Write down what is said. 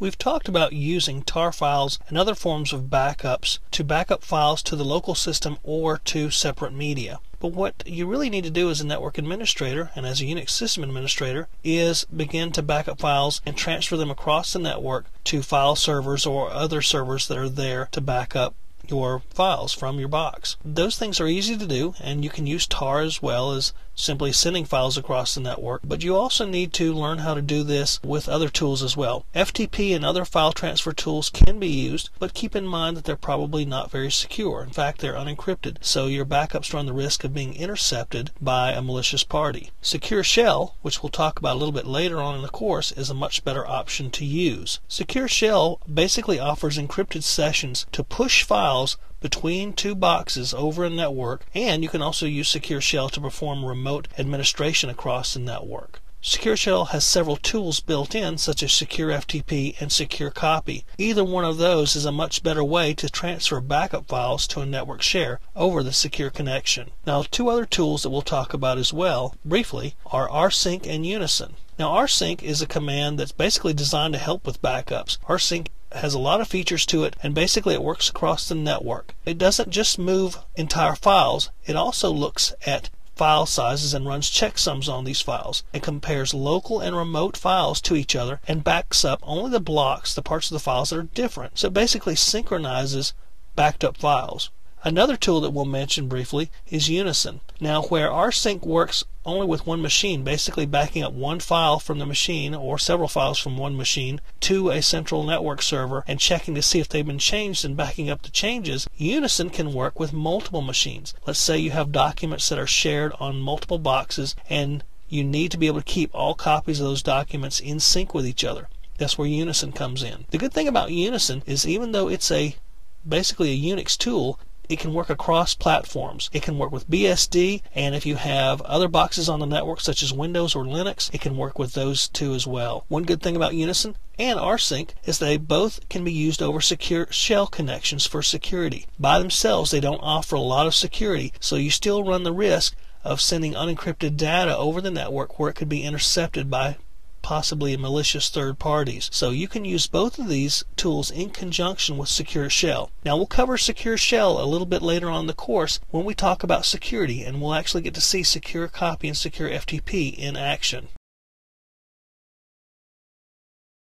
We've talked about using tar files and other forms of backups to back up files to the local system or to separate media. But what you really need to do as a network administrator and as a Unix system administrator is begin to back up files and transfer them across the network to file servers or other servers that are there to back up your files from your box. Those things are easy to do, and you can use tar as well as simply sending files across the network, but you also need to learn how to do this with other tools as well. FTP and other file transfer tools can be used, but keep in mind that they're probably not very secure. In fact, they're unencrypted, so your backups run the risk of being intercepted by a malicious party. Secure Shell, which we'll talk about a little bit later on in the course, is a much better option to use. Secure Shell basically offers encrypted sessions to push files between two boxes over a network, and you can also use Secure Shell to perform remote administration across the network. Secure Shell has several tools built in, such as Secure FTP and Secure Copy. Either one of those is a much better way to transfer backup files to a network share over the secure connection. Now, two other tools that we'll talk about as well, briefly, are rsync and Unison. Now, rsync is a command that's basically designed to help with backups. Rsync has a lot of features to it, and basically it works across the network. It doesn't just move entire files, it also looks at file sizes and runs checksums on these files. It compares local and remote files to each other and backs up only the blocks, the parts of the files that are different. So it basically synchronizes backed up files. Another tool that we'll mention briefly is Unison. Now, where rsync works only with one machine, basically backing up one file from the machine or several files from one machine to a central network server and checking to see if they've been changed and backing up the changes, Unison can work with multiple machines. Let's say you have documents that are shared on multiple boxes and you need to be able to keep all copies of those documents in sync with each other. That's where Unison comes in. The good thing about Unison is even though it's basically a Unix tool, it can work across platforms. It can work with BSD, and if you have other boxes on the network such as Windows or Linux, it can work with those too as well. One good thing about Unison and rsync is they both can be used over secure shell connections for security. By themselves, they don't offer a lot of security, so you still run the risk of sending unencrypted data over the network where it could be intercepted by possibly malicious third parties. So you can use both of these tools in conjunction with Secure Shell. Now, we'll cover Secure Shell a little bit later on in the course when we talk about security, and we'll actually get to see Secure Copy and Secure FTP in action.